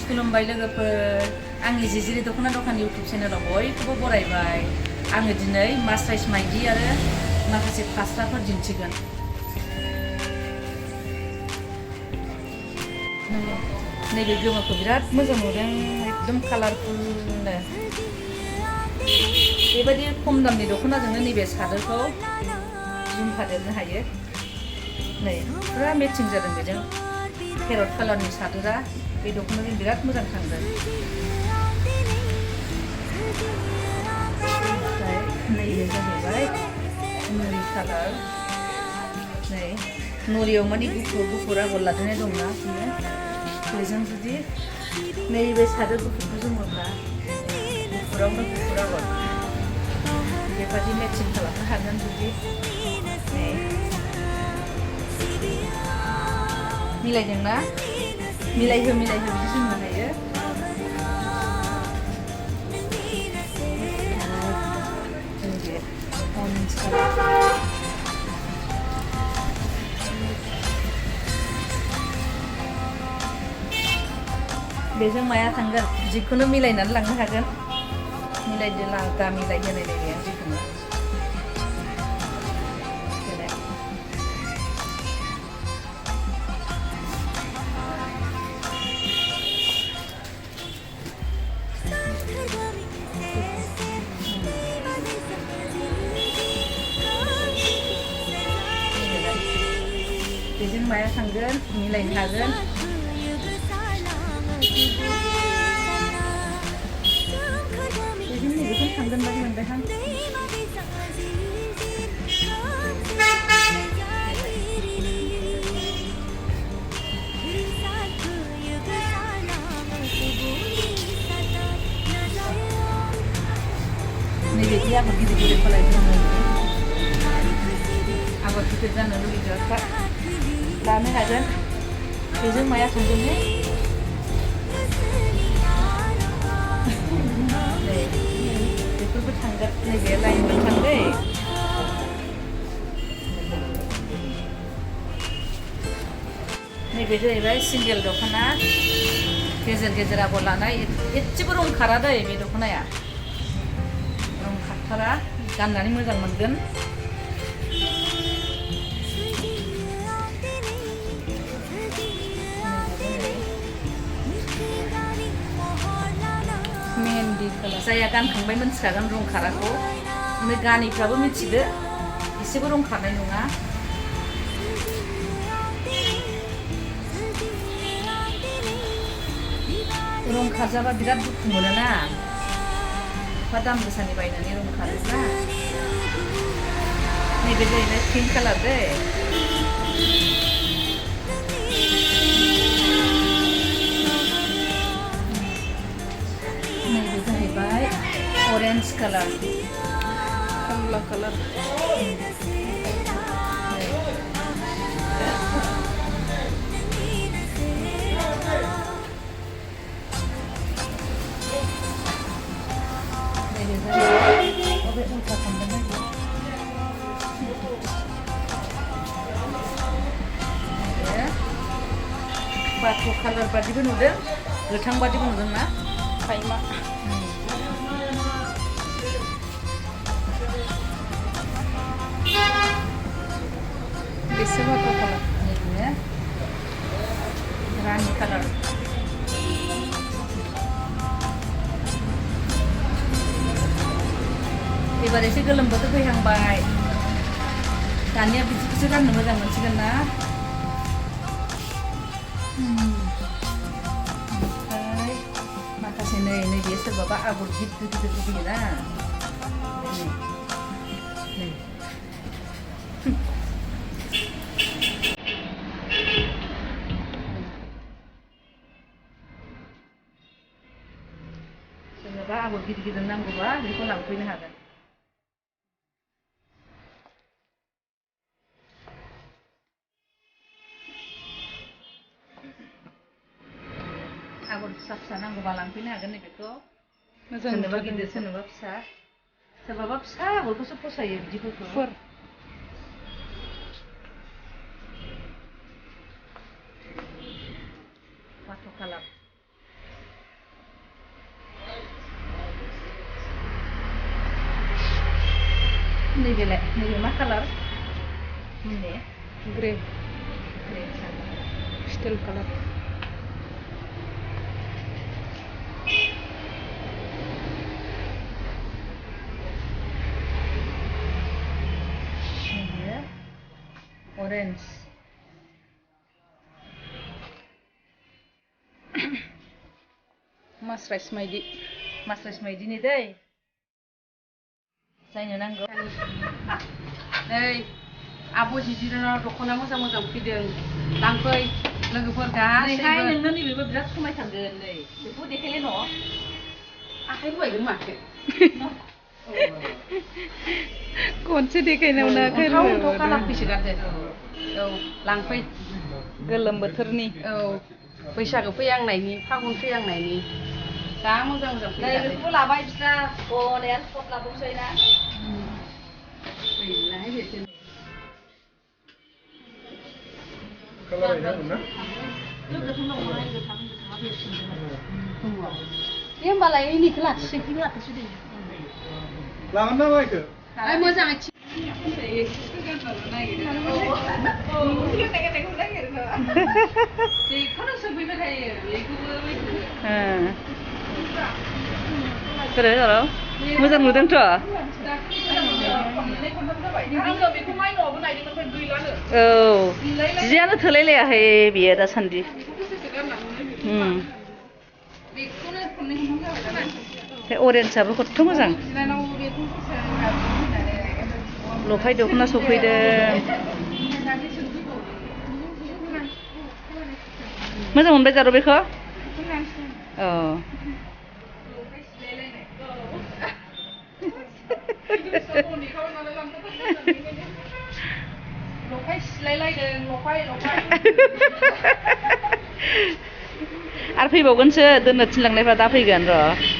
खुलुमबाय लोगोफोर आंनि जिजिरि दख'ना दखान इउटुब चेनेलाव बयखौबो बरायबाय। आङो दिनै मास्राइस माइदि आरो माखासे फास्राफोर दिन्थिगोन। नैबे गोमोखौ बिराद मोजां नुदों, एकदम कालारफुलनो। बेबायदि खम दामनि दख'नाजोंनो नैबे सादोरखौ जुमफादेरनो हायो। नै फुरा मेचिं जादों बेजों। पेरट कालारनि सादोरा बे दख'नाजों बिराद मोजां थांदों। ओमफ्राय नैबे जाहैबाय नुरि कालार। नै नुरियाव माने गुफुर आगर लादेरनाय दंना बियो। बेजों जुदि नैबे सादोर गुफुरखौ जोमोब्ला गुफुरावनो गुफुर आगर बेबादि मेचिं खालामनो हागोन जुदि। मिलायदोंना? मिलायहो बिदि जोमनो हायो। बेजों माया थांगोन? जिखुनु मिलायनानै लांनो हागोन। मिलायदो दा मिलायहोनाय नैबे जिखुनु। बेजों माया थांगोन? मिलायनो हागोन। बेजों नैबेखौनो थांगोन बायदि मोनबायहां। नैबेदि आगर गिदिर गिदिर खालायदों। आगर गिदिर जानो लुगैग्राफ्रा लानो हागोन। बेजों माया थांगोनहाय? बेफोरबो थांगोन। नैबे लाइनबो थांदै। नैबे जाहैबाय सिंगेल दख'ना, गेजेर गेजेर आगर लानाय। एसेबो रं खारा दै बे दख'नाया। रं खारथारा, गाननानै मोजां मोनगोन। मेहेन्दी कालार। जायहा गानखांबाय मिथिखागोन रं खाराखौ। ओमफ्राय गानिफ्राबो मिथिदो एसेबो रं खारनाय नङा। रं खारजाबा बिराद दुखु मोनोना। एफा दाम गोसानि बायनानै रं खारोब्ला। नैबे जाहैबाय पिंक कालार दै। नैबे जाहैबाय अरेन्ज कालार, कमला कालार। बाथ' कालार बादिबो नुदों, गोथां बादिबो नुदों ना? खायमा। बेसे बाथ' कालार? नैबे रानि कालार। एबार एसे गोलोम बोथोर फैहांबाय। दानिया बिदिखौसो गाननो मोजां मोनसिगोन ना? ओमफ्राय माखासे नैबे सोरबाबा आगर गिदिर गिदिर लुबैयोना। सोरनोबा आगर गिदिर गिदिर नांगौबा बेखौ लांफैनो हागोन। आगर फिसा नांगौबा लांफैनो हागोन नैबेखौ। सोरनोबा गिदिर सोरनोबा फिसा। सोरबाबा फिसा आगरखौसो फसायो बिदिफोरखौ। बाथ' कालार। नैबेलाय नैबे मा कालार मोनने ग्रे ग्रे स्टिल कालार नैबे ऑरेंज मास्राइस माइदि मास्राइस माइदिनि दै जायनो नांगौ नै आब' जिजिराव दख'ना मोजां मोजां फैदों लांफै लोगोफोर गासैबो नोंनो नैबेबो बिराद समायथारगोन नै बेखौ देखायलाय न' आखाइ रुवायदों माथो खनसे देखायनायावनो आखाइ रुवायबाय कालार फैसोगारदो औ लांफै गोलोम बोथोरनि औ बैसागो फैहांनायनि फागुन फैहांनायनि जा मोजां मोजां फैदों बेखौबो लाबाय बिस्रा गनाया स्पट लाबावसै ना गैलाहाय बेसो दे होमबालाय इनिखौ लाथोंसै लागोन ना माइखो मोजाङै बेखौनो सोंफैबाय थायो बेखौबो बोरै जारो मोजां नुदोंथ' औ जियानो थोलायलायाखै बेयो दासान्दि बे अरेन्जआबो खथ्थ' मोजां लफाय दख'ना सफैदों मोजां मोनबाय जारो बेखौ औ लफाय सिलायलायदों लफाय आरो फैबावगोनसो दोननो थिनलांनायफ्रा दा फैगोन र'